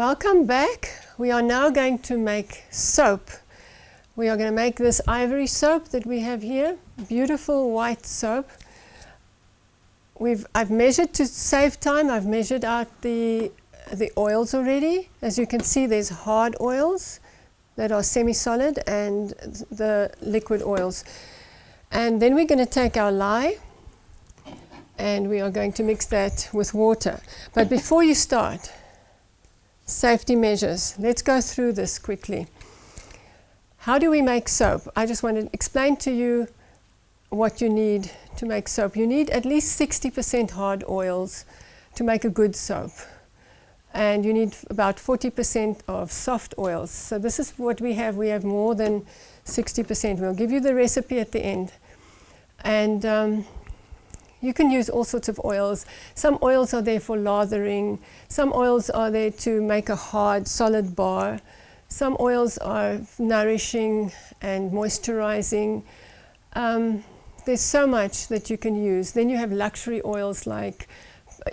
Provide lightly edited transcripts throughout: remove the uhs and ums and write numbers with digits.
Welcome back. We are now going to make soap. We are going to make this Ivory soap that we have here, beautiful white soap. I've measured to save time. I've measured out the oils already. As you can see, there's hard oils that are semi-solid and the liquid oils. And then we're going to take our lye and we are going to mix that with water. But before you start, safety measures. Let's go through this quickly. How do we make soap? I just want to explain to you what you need to make soap. You need at least 60% hard oils to make a good soap. And you need about 40% of soft oils. So this is what we have. We have more than 60%. We'll give you the recipe at the end. And you can use all sorts of oils. Some oils are there for lathering. Some oils are there to make a hard, solid bar. Some oils are nourishing and moisturizing. There's so much that you can use. Then you have luxury oils like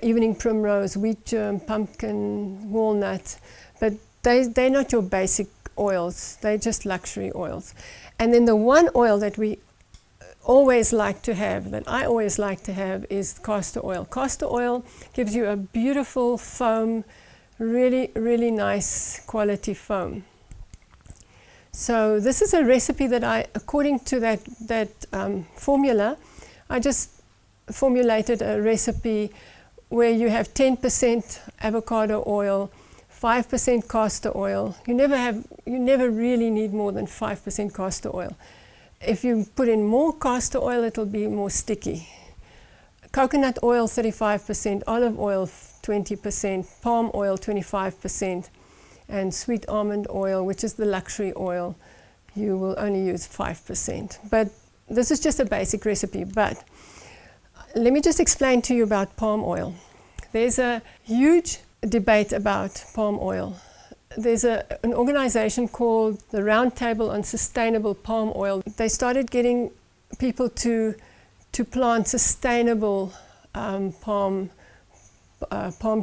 evening primrose, wheat germ, pumpkin, walnut. But they're not your basic oils. They're just luxury oils. And then the one oil that we always like to have, that I always like to have, is castor oil. Castor oil gives you a beautiful foam, really, really nice quality foam. So this is a recipe that according to that formula, I just formulated a recipe where you have 10% avocado oil, 5% castor oil. You never really need more than 5% castor oil. If you put in more castor oil, it'll be more sticky. Coconut oil, 35%, olive oil, 20%, palm oil, 25%, and sweet almond oil, which is the luxury oil, you will only use 5%. But this is just a basic recipe. But let me just explain to you about palm oil. There's a huge debate about palm oil. There's an organization called the Round Table on Sustainable Palm Oil. They started getting people to plant sustainable palm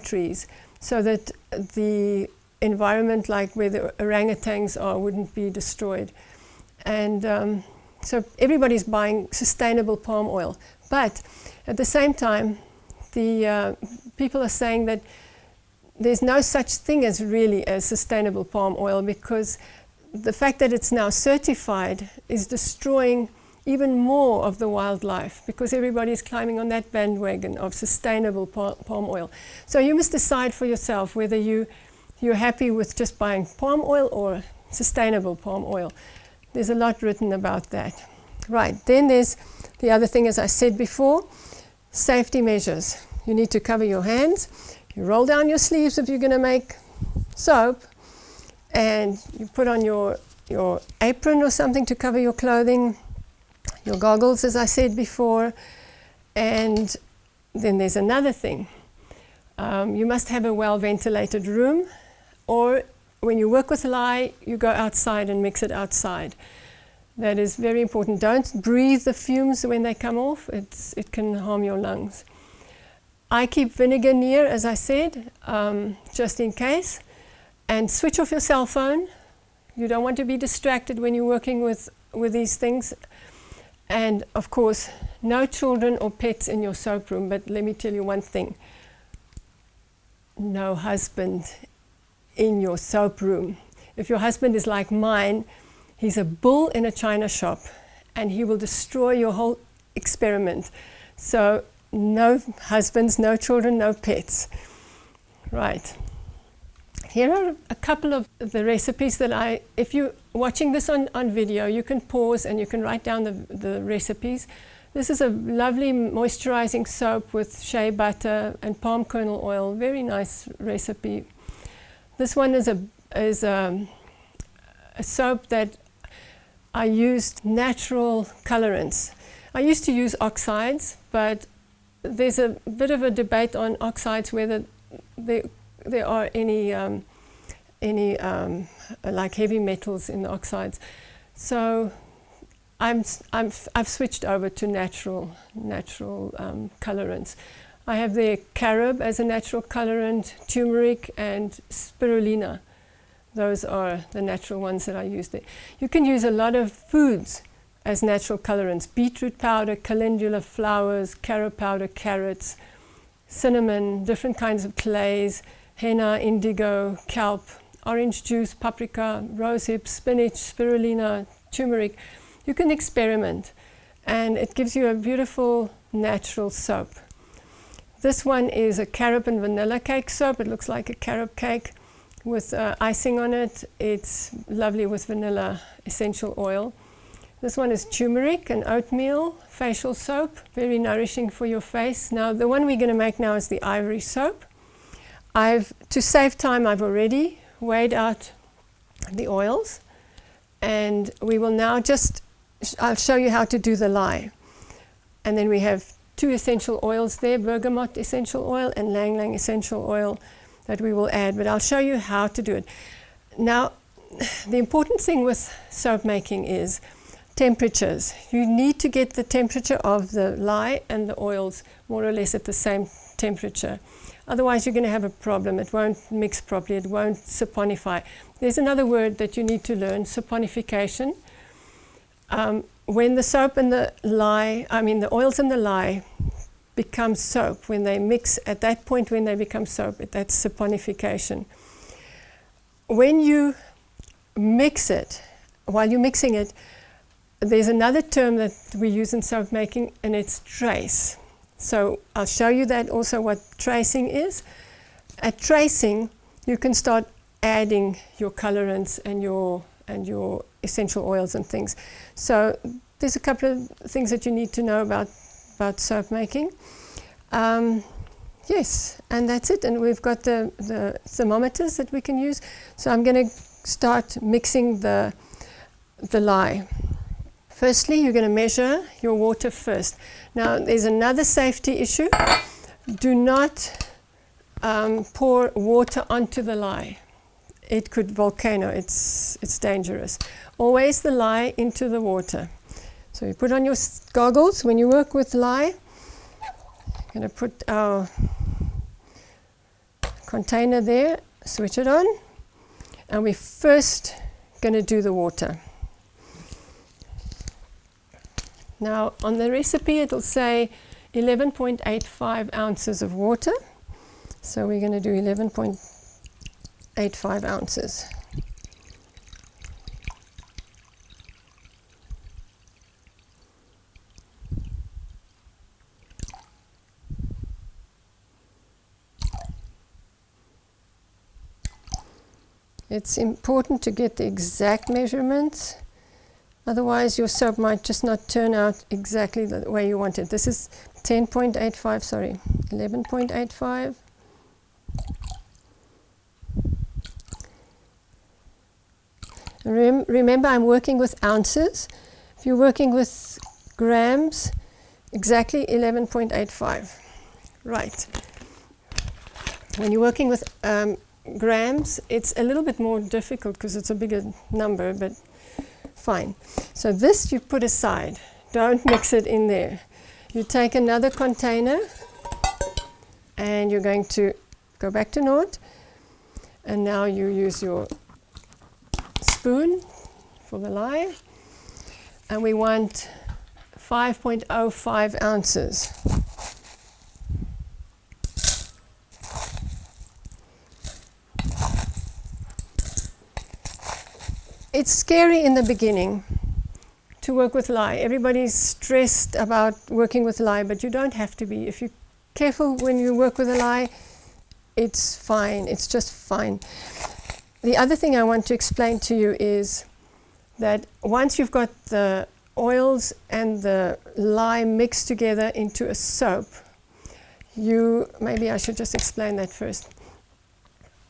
trees so that the environment, like where the orangutans are, wouldn't be destroyed. And so everybody's buying sustainable palm oil. But at the same time, the people are saying that there's no such thing as sustainable palm oil, because the fact that it's now certified is destroying even more of the wildlife, because everybody's climbing on that bandwagon of sustainable palm oil. So you must decide for yourself whether you're happy with just buying palm oil or sustainable palm oil. There's a lot written about that. Right, then there's the other thing, as I said before, safety measures. You need to cover your hands. You roll down your sleeves if you're going to make soap, and you put on your apron or something to cover your clothing, your goggles, as I said before. And then there's another thing. You must have a well-ventilated room, or when you work with lye, you go outside and mix it outside. That is very important. Don't breathe the fumes when they come off. It can harm your lungs. I keep vinegar near, as I said, just in case. And switch off your cell phone. You don't want to be distracted when you're working with these things. And of course, no children or pets in your soap room. But let me tell you one thing. No husband in your soap room. If your husband is like mine, he's a bull in a china shop, and he will destroy your whole experiment. So no husbands, no children, no pets. Right. Here are a couple of the recipes that if you're watching this on video, you can pause and you can write down the recipes. This is a lovely moisturizing soap with shea butter and palm kernel oil. Very nice recipe. This one is a soap that I used natural colorants. I used to use oxides, but there's a bit of a debate on oxides, whether there are any like heavy metals in the oxides. So I've switched over to natural colorants. I have there carob as a natural colorant, turmeric and spirulina. Those are the natural ones that I use there. You can use a lot of foods as natural colorants. Beetroot powder, calendula flowers, carob powder, carrots, cinnamon, different kinds of clays, henna, indigo, kelp, orange juice, paprika, rosehip, spinach, spirulina, turmeric. You can experiment and it gives you a beautiful natural soap. This one is a carob and vanilla cake soap. It looks like a carob cake with icing on it. It's lovely with vanilla essential oil. This one is turmeric and oatmeal facial soap, very nourishing for your face. Now the one we're going to make now is the Ivory soap. To save time, I've already weighed out the oils, and we will now I'll show you how to do the lye. And then we have 2 essential oils there, bergamot essential oil and lang lang essential oil that we will add, but I'll show you how to do it. Now, the important thing with soap making is temperatures. You need to get the temperature of the lye and the oils more or less at the same temperature. Otherwise, you're going to have a problem. It won't mix properly. It won't saponify. There's another word that you need to learn, saponification. When the soap and the oils and the lye become soap, when they mix, at that point when they become soap, that's saponification. When you mix it, while you're mixing it, there's another term that we use in soap making, and it's trace. So I'll show you that also, what tracing is. At tracing, you can start adding your colorants and your essential oils and things. So there's a couple of things that you need to know about soap making. Yes, and that's it. And we've got the thermometers that we can use. So I'm going to start mixing the lye. Firstly, you're going to measure your water first. Now, there's another safety issue. Do not pour water onto the lye. It could volcano. It's dangerous. Always the lye into the water. So you put on your goggles when you work with lye. I'm going to put our container there, switch it on, and we're first going to do the water. Now, on the recipe, it'll say 11.85 ounces of water. So we're going to do 11.85 ounces. It's important to get the exact measurements. Otherwise, your soap might just not turn out exactly the way you want it. This is 10.85, sorry, 11.85. Remember, I'm working with ounces. If you're working with grams, exactly 11.85. Right. When you're working with grams, it's a little bit more difficult because it's a bigger number, but fine. So this you put aside. Don't mix it in there. You take another container and you're going to go back to naught. And now you use your spoon for the lye. And we want 5.05 ounces. It's scary in the beginning to work with lye. Everybody's stressed about working with lye, but you don't have to be. If you're careful when you work with a lye, it's fine. It's just fine. The other thing I want to explain to you is that once you've got the oils and the lye mixed together into a soap, maybe I should just explain that first.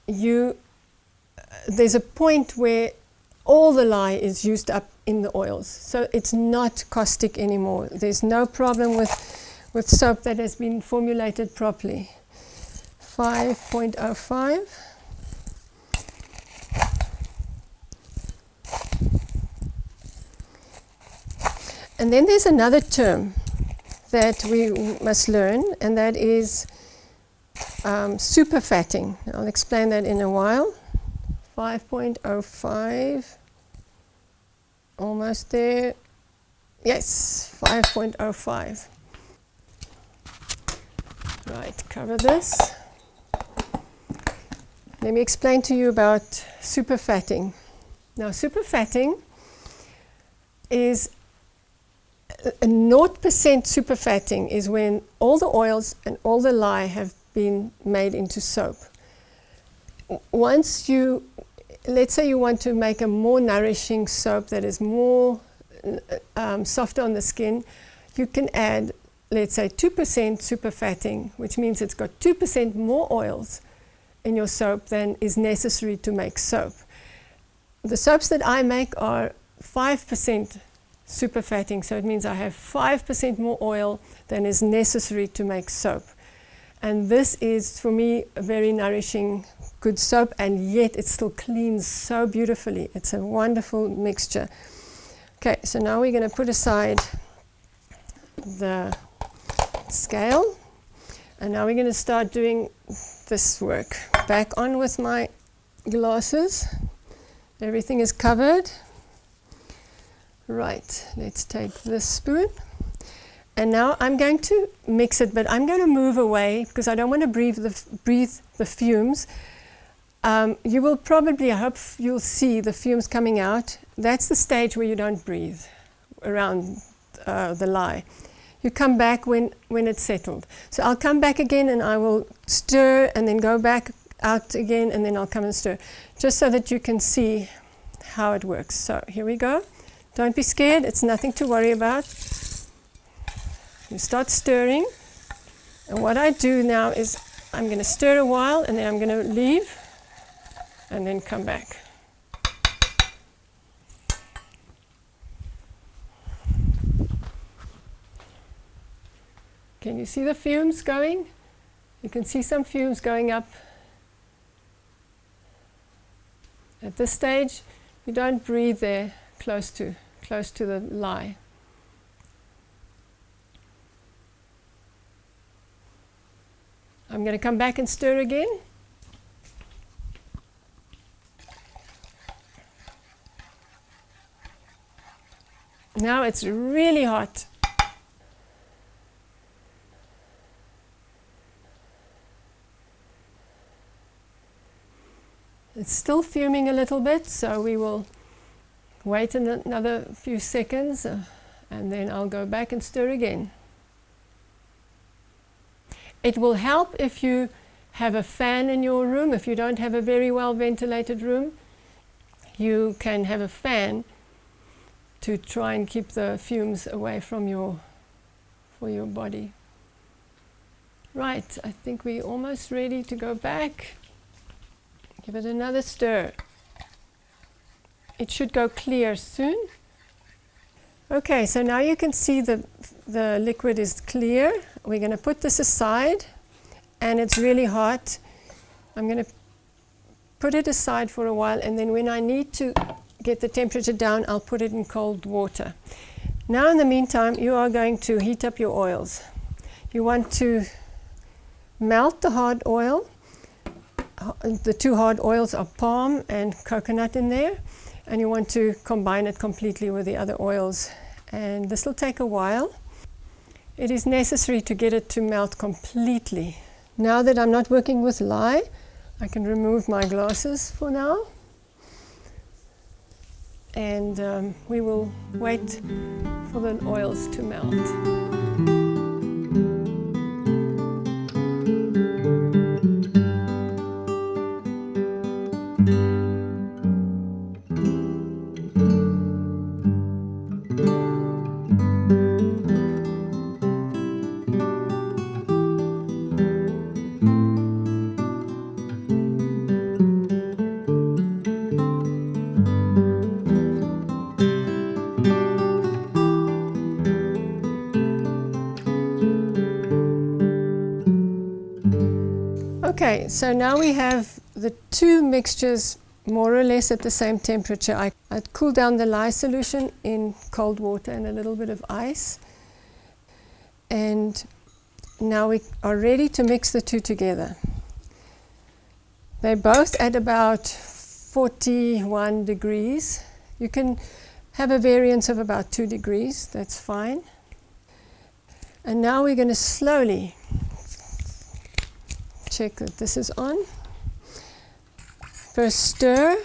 There's a point where all the lye is used up in the oils. So it's not caustic anymore. There's no problem with soap that has been formulated properly. 5.05. And then there's another term that we must learn, and that is superfatting. I'll explain that in a while. 5.05, almost there. Yes, 5.05. Right, cover this. Let me explain to you about superfatting. Now, superfatting is a 0% superfatting is when all the oils and all the lye have been made into soap. Once you, let's say you want to make a more nourishing soap that is more softer on the skin, you can add, let's say, 2% superfatting, which means it's got 2% more oils in your soap than is necessary to make soap. The soaps that I make are 5% superfatting, so it means I have 5% more oil than is necessary to make soap. And this is, for me, a very nourishing, good soap, and yet it still cleans so beautifully. It's a wonderful mixture. Okay, so now we're going to put aside the scale, and now we're going to start doing this work. Back on with my glasses. Everything is covered. Right, let's take this spoon. And now I'm going to mix it, but I'm going to move away because I don't want to breathe the fumes. You will probably, I hope you'll see the fumes coming out. That's the stage where you don't breathe around the lye. You come back when it's settled. So I'll come back again and I will stir and then go back out again, and then I'll come and stir, just so that you can see how it works. So here we go. Don't be scared, it's nothing to worry about. You start stirring, and what I do now is I'm going to stir a while and then I'm going to leave and then come back. Can you see the fumes going? You can see some fumes going up. At this stage, you don't breathe there close to the lye. I'm going to come back and stir again. Now it's really hot. It's still fuming a little bit, so we will wait another few seconds and then I'll go back and stir again. It will help if you have a fan in your room. If you don't have a very well ventilated room, you can have a fan to try and keep the fumes away from your body. Right, I think we're almost ready to go back. Give it another stir. It should go clear soon. Okay, so now you can see the liquid is clear. We're going to put this aside, and it's really hot. I'm going to put it aside for a while, and then when I need to get the temperature down, I'll put it in cold water. Now in the meantime, you are going to heat up your oils. You want to melt the hard oil. The two hard oils are palm and coconut in there, and you want to combine it completely with the other oils, and this will take a while. It is necessary to get it to melt completely. Now that I'm not working with lye, I can remove my glasses for now, and we will wait for the oils to melt. Okay, so now we have the two mixtures more or less at the same temperature. I'd cool down the lye solution in cold water and a little bit of ice. And now we are ready to mix the two together. They're both at about 41 degrees. You can have a variance of about 2 degrees, that's fine. And now we're going to slowly check that this is on. First stir.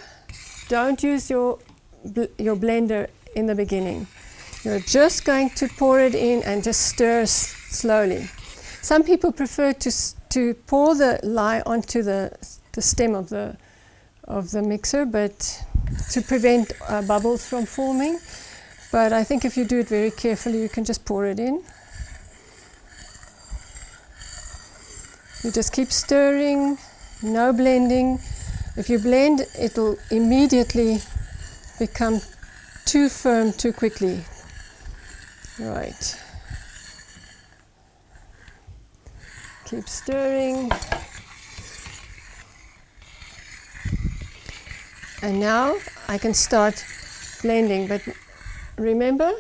Don't use your blender in the beginning. You're just going to pour it in and just stir slowly. Some people prefer to pour the lye onto the stem of the mixer, but to prevent bubbles from forming. But I think if you do it very carefully, you can just pour it in. You just keep stirring, no blending. If you blend, it'll immediately become too firm too quickly. Right. Keep stirring. And now I can start blending, but remember,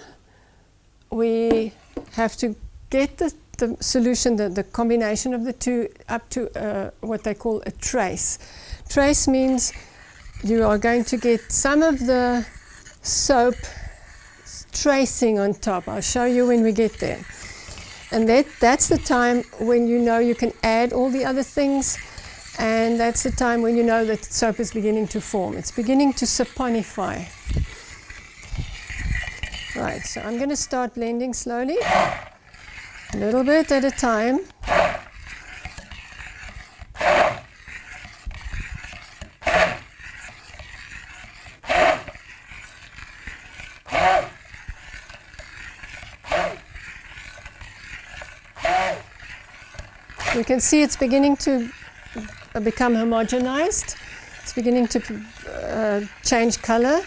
we have to get the solution, the combination of the two, up to what they call a trace. Trace means you are going to get some of the soap tracing on top. I'll show you when we get there. And that's the time when you know you can add all the other things, and that's the time when you know that soap is beginning to form. It's beginning to saponify. Right, so I'm going to start blending slowly, a little bit at a time. You can see it's beginning to become homogenized. It's beginning to change color.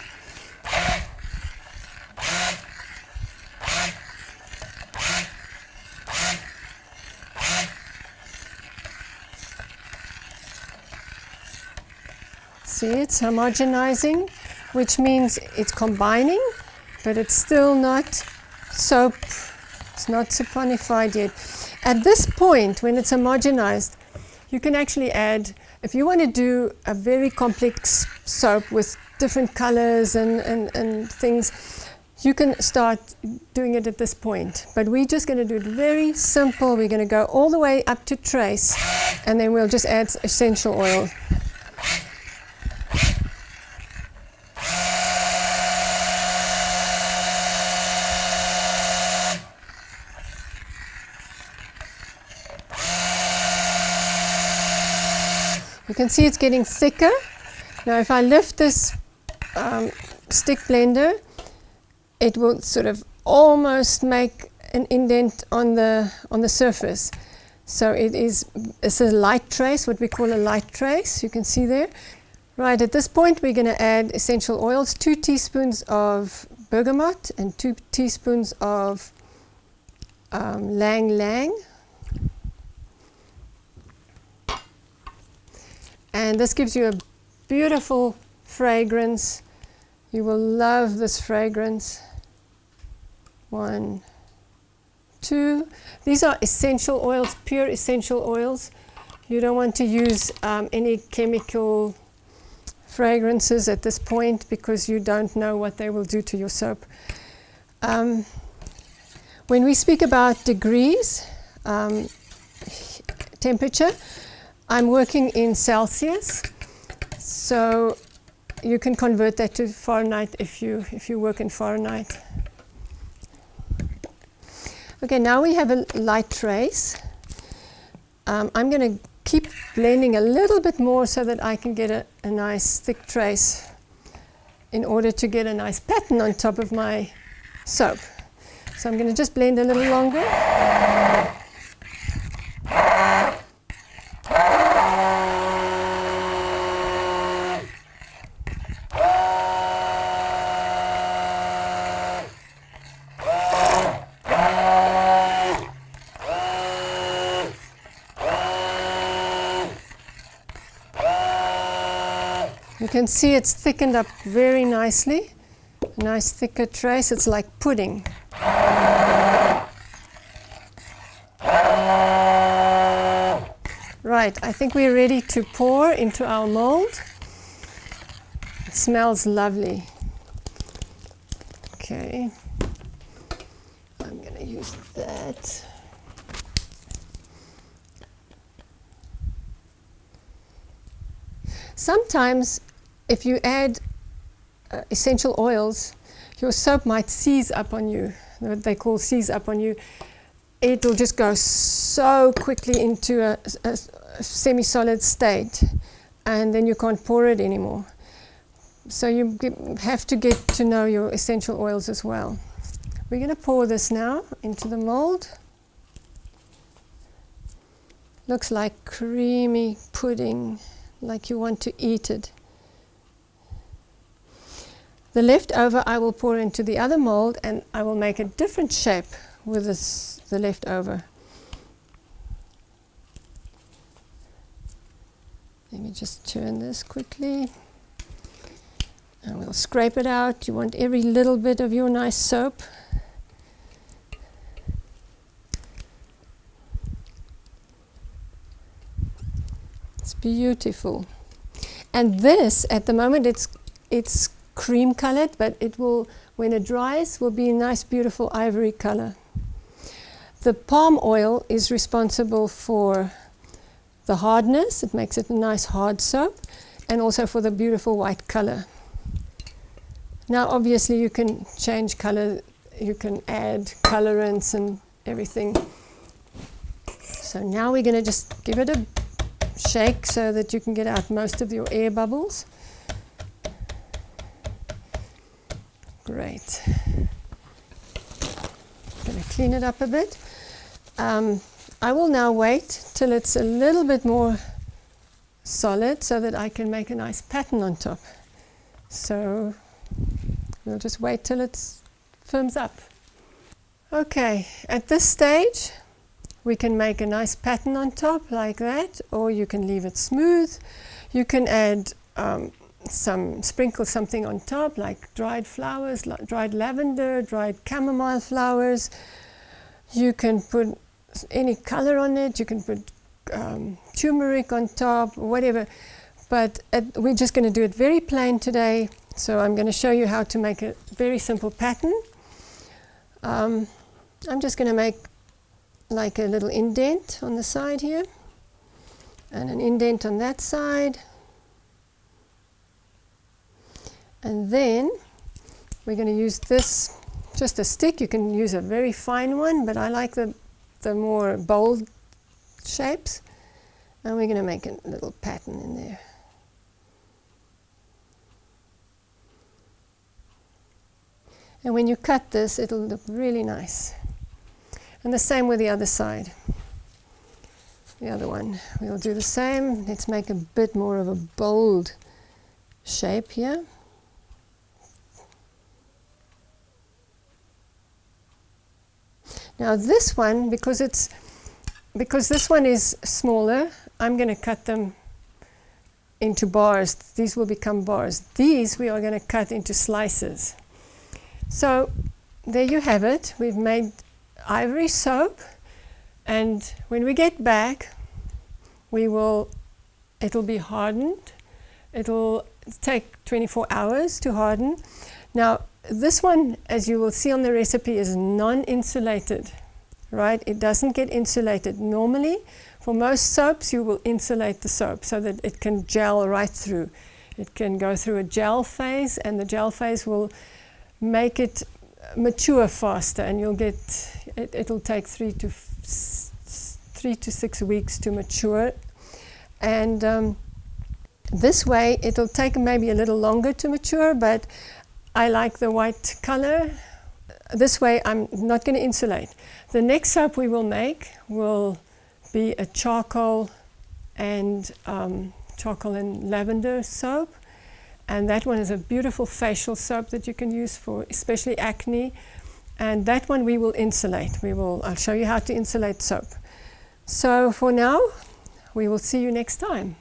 See, it's homogenizing, which means it's combining, but it's still not soap. It's not saponified yet. At this point, when it's homogenized, you can actually add, if you want to do a very complex soap with different colors and things, you can start doing it at this point. But we're just going to do it very simple. We're going to go all the way up to trace, and then we'll just add essential oil. You can see it's getting thicker. Now if I lift this stick blender, it will sort of almost make an indent on the surface. So it's a light trace, what we call a light trace. You can see there. Right, at this point we're going to add essential oils, 2 teaspoons of bergamot and 2 teaspoons of Lang Lang. And this gives you a beautiful fragrance. You will love this fragrance. 1, 2. These are essential oils, pure essential oils. You don't want to use any chemical fragrances at this point because you don't know what they will do to your soap. When we speak about degrees, temperature, I'm working in Celsius, so you can convert that to Fahrenheit if you work in Fahrenheit. Okay, now we have a light trace. I'm going to keep blending a little bit more so that I can get a nice thick trace in order to get a nice pattern on top of my soap. So I'm going to just blend a little longer. You can see it's thickened up very nicely. A nice thicker trace. It's like pudding. right, I think we're ready to pour into our mold. It smells lovely. Okay, I'm going to use that. Sometimes if you add essential oils, your soap might seize up on you, what they call seize up on you. It'll just go so quickly into a semi-solid state, and then you can't pour it anymore. So you have to get to know your essential oils as well. We're going to pour this now into the mold. Looks like creamy pudding, like you want to eat it. The leftover I will pour into the other mold, and I will make a different shape with the leftover. Let me just turn this quickly. And we'll scrape it out. You want every little bit of your nice soap. It's beautiful. And this, at the moment, it's cream colored, but it will, when it dries, will be a nice, beautiful ivory color. The palm oil is responsible for the hardness. It makes it a nice hard soap, and also for the beautiful white color. Now, obviously, you can change color. You can add colorants and everything. So now we're going to just give it a shake so that you can get out most of your air bubbles. Great. I'm going to clean it up a bit. I will now wait till it's a little bit more solid so that I can make a nice pattern on top. So we'll just wait till it firms up. Okay, at this stage we can make a nice pattern on top like that, or you can leave it smooth. You can add sprinkle something on top, like dried flowers, like dried lavender, dried chamomile flowers. You can put any color on it. You can put turmeric on top, whatever. But we're just going to do it very plain today. So I'm going to show you how to make a very simple pattern. I'm just going to make like a little indent on the side here, and an indent on that side. And then we're going to use this, just a stick. You can use a very fine one, but I like the more bold shapes. And we're going to make a little pattern in there. And when you cut this, it'll look really nice. And the same with the other side. The other one, we'll do the same. Let's make a bit more of a bold shape here. Now this one, because this one is smaller, I'm going to cut them into bars. These will become bars. These we are going to cut into slices. So there you have it. We've made ivory soap, and when we get back, it'll be hardened. It'll take 24 hours to harden. Now this one, as you will see on the recipe, is non-insulated, right? It doesn't get insulated. Normally, for most soaps, you will insulate the soap so that it can gel right through. It can go through a gel phase, and the gel phase will make it mature faster, and you'll get it'll take 3 to 6 weeks to mature. And this way, it'll take maybe a little longer to mature, but I like the white color. This way, I'm not going to insulate. The next soap we will make will be a charcoal and lavender soap. And that one is a beautiful facial soap that you can use for especially acne. And that one we will insulate. I'll show you how to insulate soap. So for now, we will see you next time.